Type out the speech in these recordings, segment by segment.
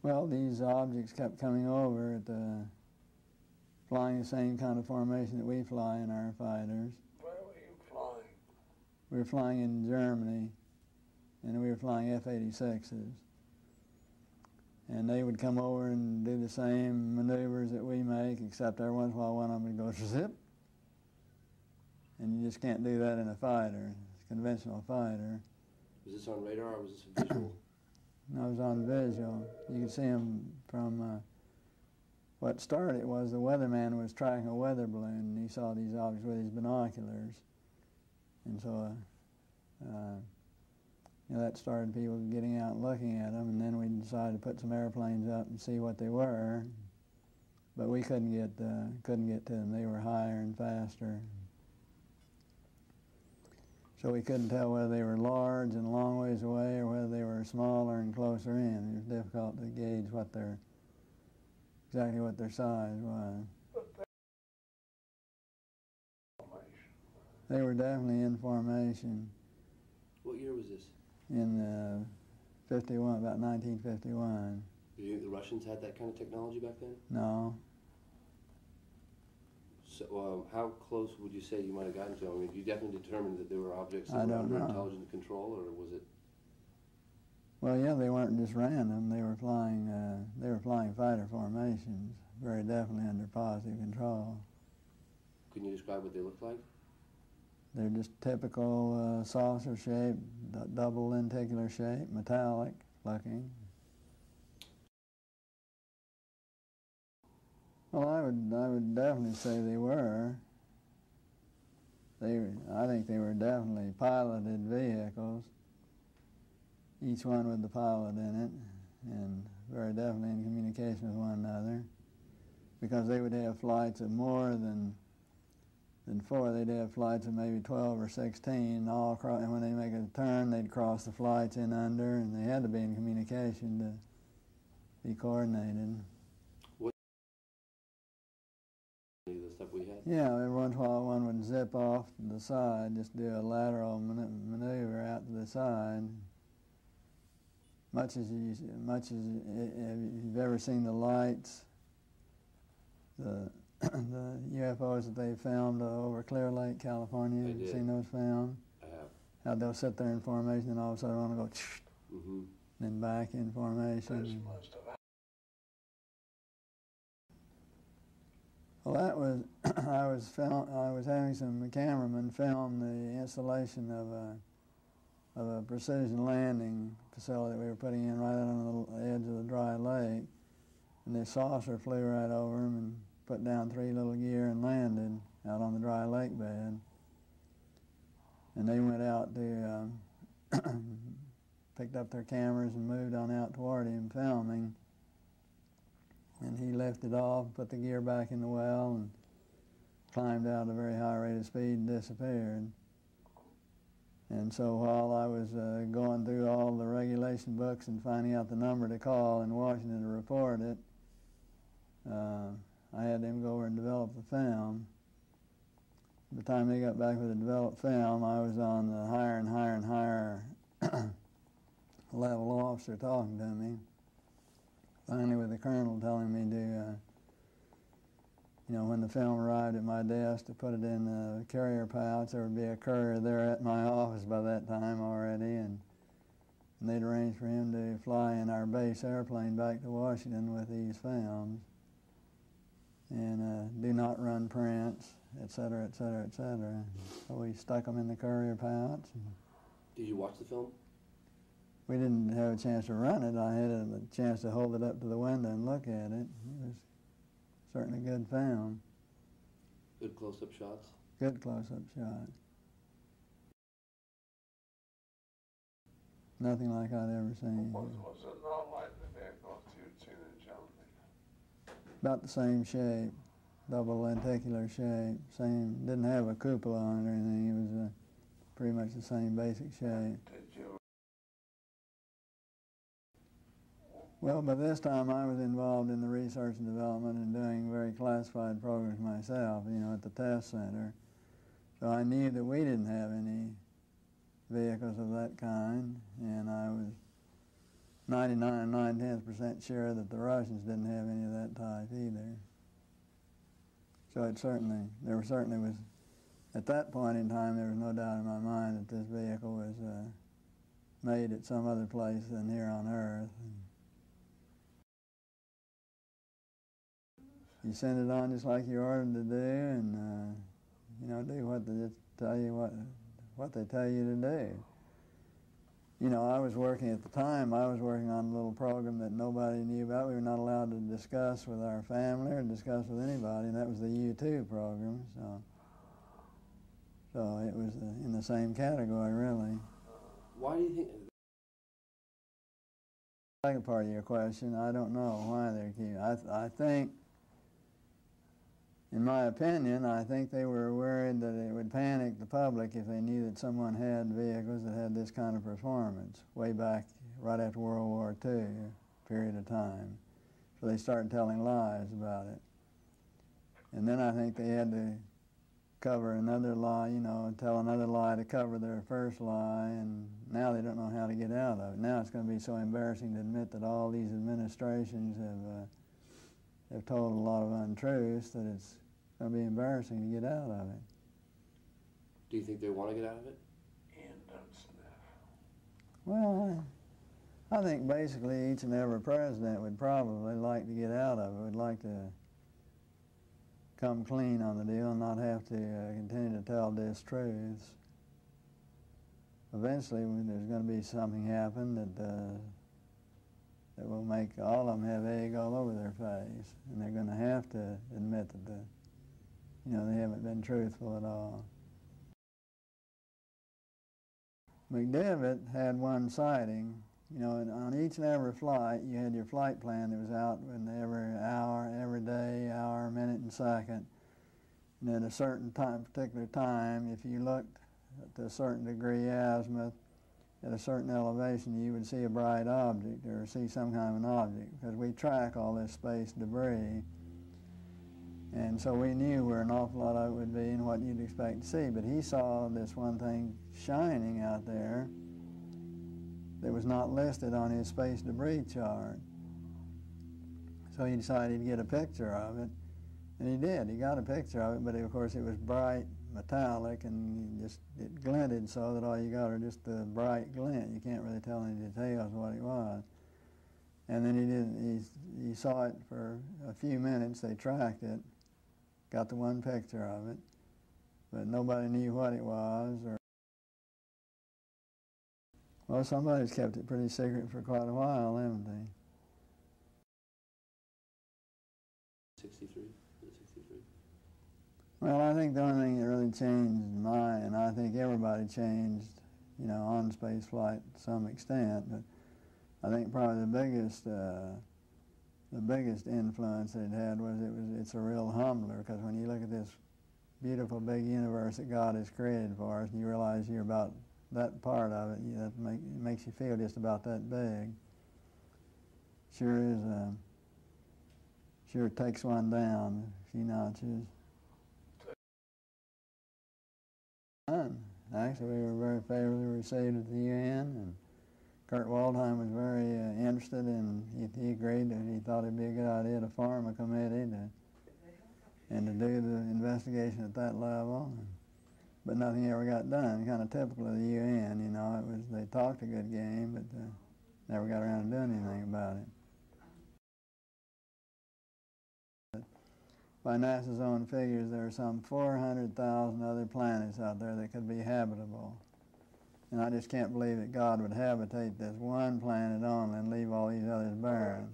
Well, these objects kept coming over at flying the same kind of formation that we fly in our fighters. Where were you flying? We were flying in Germany, and we were flying F-86s. And they would come over and do the same maneuvers that we make, except every once in a while one of them would go zip. And you just can't do that in a fighter, a conventional fighter. Was this on radar or was this visual? No, it was on visual. You could see them from what started was the weatherman was tracking a weather balloon, and he saw these objects with his binoculars. And so that started people getting out and looking at them, and then we decided to put some airplanes up and see what they were. But we couldn't get to them. They were higher and faster. So we couldn't tell whether they were large and a long ways away or whether they were smaller and closer in. It was difficult to gauge exactly what their size was. They were definitely in formation. What year was this? In 51, about 1951. Do you think the Russians had that kind of technology back then? No. So how close would you say you might have gotten to them? I mean, you definitely determined that there were objects I that were don't under know. intelligent control, or was it? Well, yeah, they weren't just random. They were flying fighter formations, very definitely under positive control. Can you describe what they looked like? They're just typical saucer shape, double lenticular shape, metallic looking. Well, I would definitely say they were. I think they were definitely piloted vehicles, each one with the pilot in it, and very definitely in communication with one another, because they would have flights of more than 4. They'd have flights of maybe 12 or 16, and when they make a turn, they'd cross the flights in under, and they had to be in communication to be coordinated. The stuff we had? Yeah, every once in a while one would zip off to the side, just do a lateral maneuver out to the side. Much as if you've ever seen the lights, the UFOs that they filmed over Clear Lake, California. I did. Seen those filmed? I have. How they'll sit there in formation and all of a sudden one will go then back in formation. Well, that was I was having some cameramen film the installation of a precision landing facility that we were putting in right on the edge of the dry lake, and this saucer flew right over them and put down 3 little gear and landed out on the dry lake bed. And they went out to picked up their cameras and moved on out toward him filming. And he lifted off, put the gear back in the well, and climbed out at a very high rate of speed and disappeared. And so while I was going through all the regulation books and finding out the number to call in Washington to report it, I had them go over and develop the film. By the time they got back with the developed film, I was on the higher and higher and higher level officer talking to me. Finally, with the colonel telling me to, when the film arrived at my desk, to put it in the carrier pouch. There would be a courier there at my office by that time already, and they'd arranged for him to fly in our base airplane back to Washington with these films, and do not run prints, etc., etc., etc. So we stuck them in the courier pouch. Did you watch the film? We didn't have a chance to run it. I had a chance to hold it up to the window and look at it. It was certainly a good film. Good close-up shots? Good close-up shot. Nothing like I'd ever seen. Was it not like the vehicles you'd seen in Germany? About the same shape, double lenticular shape. Same, didn't have a cupola on it or anything. It was pretty much the same basic shape. Did you? Well, by this time I was involved in the research and development and doing very classified programs myself, at the test center. So I knew that we didn't have any vehicles of that kind, and I was 99 and 9/10% sure that the Russians didn't have any of that type either. So there certainly was, at that point in time, there was no doubt in my mind that this vehicle was made at some other place than here on Earth. You send it on just like you ordered to do, and do what they tell you what they tell you to do. I was working at the time. I was working on a little program that nobody knew about. We were not allowed to discuss with our family or discuss with anybody, and that was the U2 program. So it was in the same category, really. Why do you think? The second part of your question, I don't know why they're keeping. I think, in my opinion, I think they were worried that it would panic the public if they knew that someone had vehicles that had this kind of performance way back right after World War II, period of time. So they started telling lies about it. And then I think they had to cover another lie, tell another lie to cover their first lie, and now they don't know how to get out of it. Now it's going to be so embarrassing to admit that all these administrations have told a lot of untruths that it's going to be embarrassing to get out of it. Do you think they want to get out of it? Well, I think basically each and every president would probably like to get out of it, would like to come clean on the deal and not have to continue to tell distruths. Eventually, there's going to be something happen that will make all of them have egg all over their face, and they're going to have to admit that they haven't been truthful at all. McDivitt had one sighting. And on each and every flight, you had your flight plan that was out in every hour, every day, hour, minute, and second. And at a certain time, particular time, if you looked to a certain degree azimuth, at a certain elevation, you would see a bright object or see some kind of an object, because we track all this space debris. And so we knew where an awful lot of it would be and what you'd expect to see. But he saw this one thing shining out there that was not listed on his space debris chart. So he decided to get a picture of it, and he did. He got a picture of it, but of course it was bright, metallic, and it glinted so that all you got are just the bright glint. You can't really tell any details of what it was. And then he saw it for a few minutes. They tracked it, got the one picture of it, but nobody knew what it was. Well, somebody's kept it pretty secret for quite a while, haven't they? 63? 63? Well, I think the only thing that really changed and I think everybody changed, on space flight to some extent, but I think probably the biggest influence it had was it's a real humbler, because when you look at this beautiful big universe that God has created for us, and you realize you're about that part of it, it makes you feel just about that big. Sure takes one down a few notches. Actually, we were very favorably received at the UN, and Kurt Waldheim was very interested, and he agreed that he thought it'd be a good idea to form a committee and to do the investigation at that level. But nothing ever got done. Kind of typical of the UN, they talked a good game, but never got around to doing anything about it. By NASA's own figures, there are some 400,000 other planets out there that could be habitable. And I just can't believe that God would habitate this one planet only and leave all these others barren.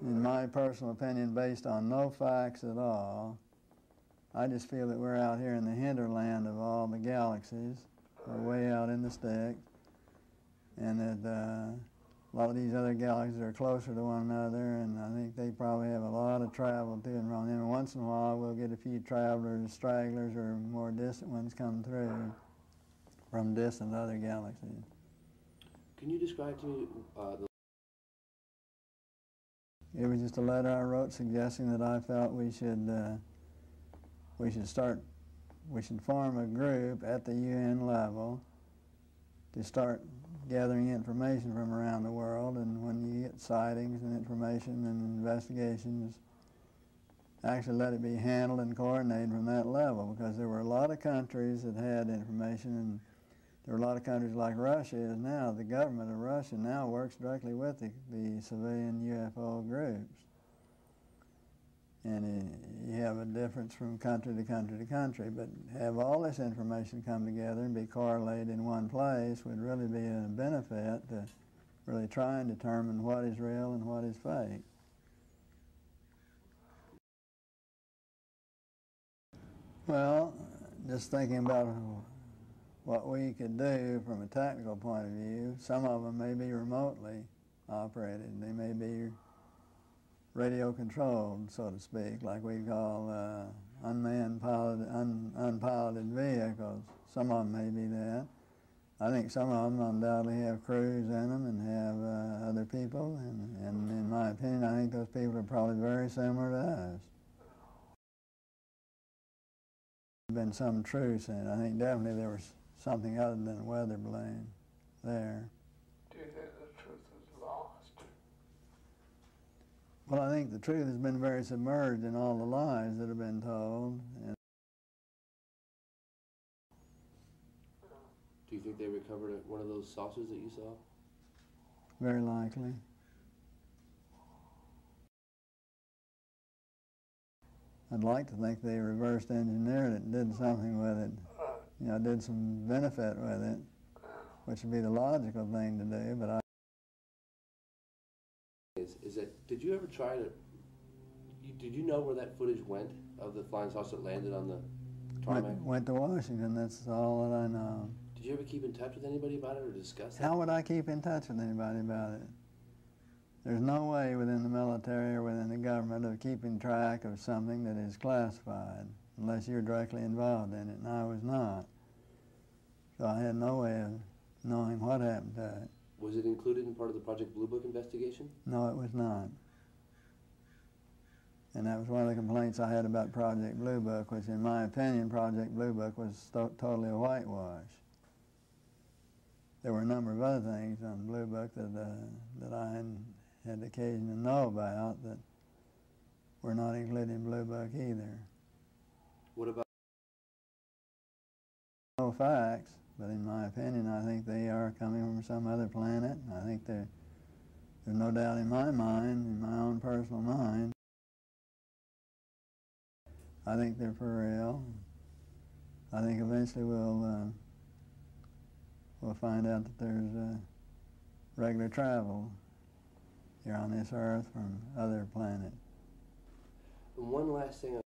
In my personal opinion, based on no facts at all, I just feel that we're out here in the hinterland of all the galaxies. We're way out in the sticks, and that a lot of these other galaxies are closer to one another, and I think they probably have a lot of travel to and from them. And once in a while, we'll get a few travelers, stragglers, or more distant ones come through from distant other galaxies. Can you describe to me It was just a letter I wrote suggesting that I felt we should form a group at the UN level to start gathering information from around the world, and when you get sightings and information and investigations, actually let it be handled and coordinated from that level, because there were a lot of countries that had information, and there were a lot of countries like Russia is now. The government of Russia now works directly with the civilian UFO groups. And you have a difference from country to country to country, but have all this information come together and be correlated in one place would really be a benefit to really try and determine what is real and what is fake. Well, just thinking about what we could do from a technical point of view, some of them may be remotely operated. They may be radio controlled, so to speak, like we call unpiloted vehicles. Some of them may be that. I think some of them undoubtedly have crews in them and have other people, and in my opinion, I think those people are probably very similar to us. There's been some truth in it. I think definitely there was something other than a weather balloon there. Do you think the truth is lost? Well, I think the truth has been very submerged in all the lies that have been told. And Do you think they recovered one of those saucers that you saw? very likely. I'd like to think they reversed engineered it and did something with it. You know, did some benefit with it, which would be the logical thing to do, but Is it? Did you ever try to? Did you know where that footage went of the flying saucer that landed on the tarmac? went to Washington, that's all that I know. Did you ever keep in touch with anybody about it or discuss it? How would I keep in touch with anybody about it? There's no way within the military or within the government of keeping track of something that is classified unless you're directly involved in it, and I was not. So I had no way of knowing what happened to it. Was it included in part of the Project Blue Book investigation? No, it was not. And that was one of the complaints I had about Project Blue Book, which in my opinion, Project Blue Book was totally a whitewash. There were a number of other things on Blue Book that I had occasion to know about that were not included in Blue Book either. What about? No facts, but in my opinion, I think they are coming from some other planet. I think there's no doubt in my mind, in my own personal mind, I think they're for real. I think eventually we'll find out that there's regular travel here on this Earth from other planets. And one last thing.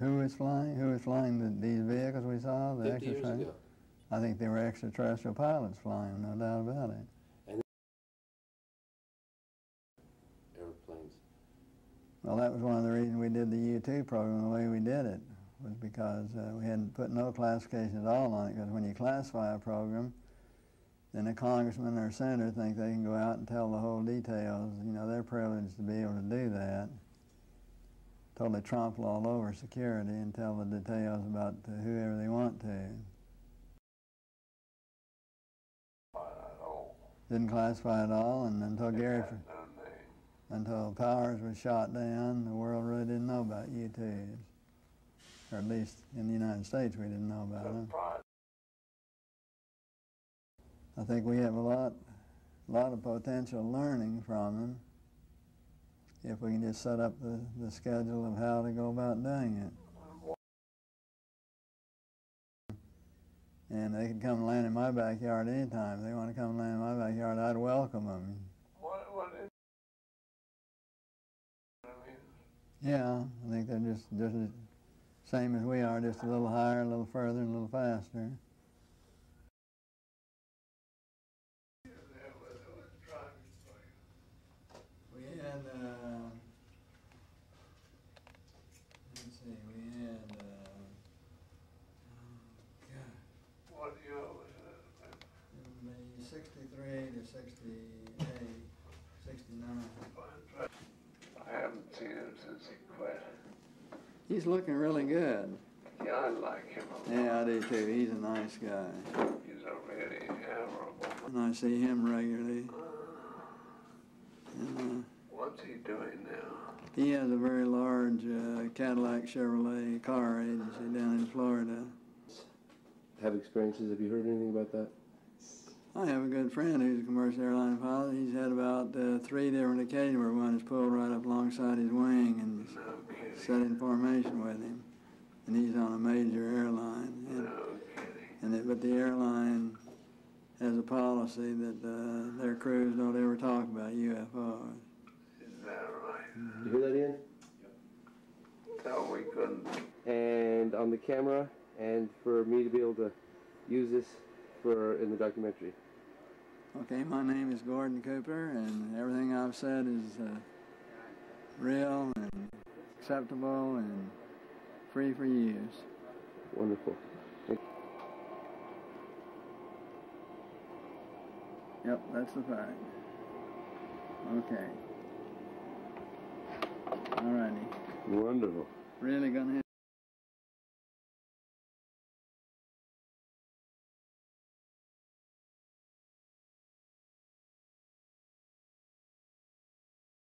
Who was flying? Who was flying these vehicles we saw? The 50 years ago. I think they were extraterrestrial pilots flying, no doubt about it. And airplanes. Well, that was one of the reasons we did the U2 program the way we did it, was because we hadn't put no classification at all on it, because when you classify a program, then a congressman or a senator think they can go out and tell the whole details. You know, they're privileged to be able to do that. Totally trample all over security and tell the details about whoever they want to. Didn't classify at all, and until Powers was shot down, the world really didn't know about U2s. Or at least in the United States we didn't know about them. I think we have a lot of potential learning from them if we can just set up the schedule of how to go about doing it. And they can come and land in my backyard anytime. If they want to come and land in my backyard, I'd welcome them. What is Yeah, I think they're just the same as we are, just a little higher, a little further, and a little faster. We had, let's see, we had, what year was it? it would be 63 to 68, 69. I haven't seen him since he quit. He's looking really good. Yeah, I like him a lot. Yeah, I do too. He's a nice guy. He's a really admirable. And I see him regularly. And, What's he doing now? he has a very large Cadillac Chevrolet car agency down in Florida. Have experiences? Have you heard anything about that? I have a good friend who's a commercial airline pilot. He's had about 3 different occasions where one is pulled right up alongside his wing and No kidding. set in formation with him. And he's on a major airline. No kidding. But the airline has a policy that their crews don't ever talk about UFOs. Is that right? Did you hear that, Ian? No, we couldn't. And on the camera, and for me to be able to use this in the documentary. Okay, my name is Gordon Cooper, and everything I've said is real and acceptable and free for use. Wonderful. Yep, that's the fact. Okay. All righty. Wonderful. Really gonna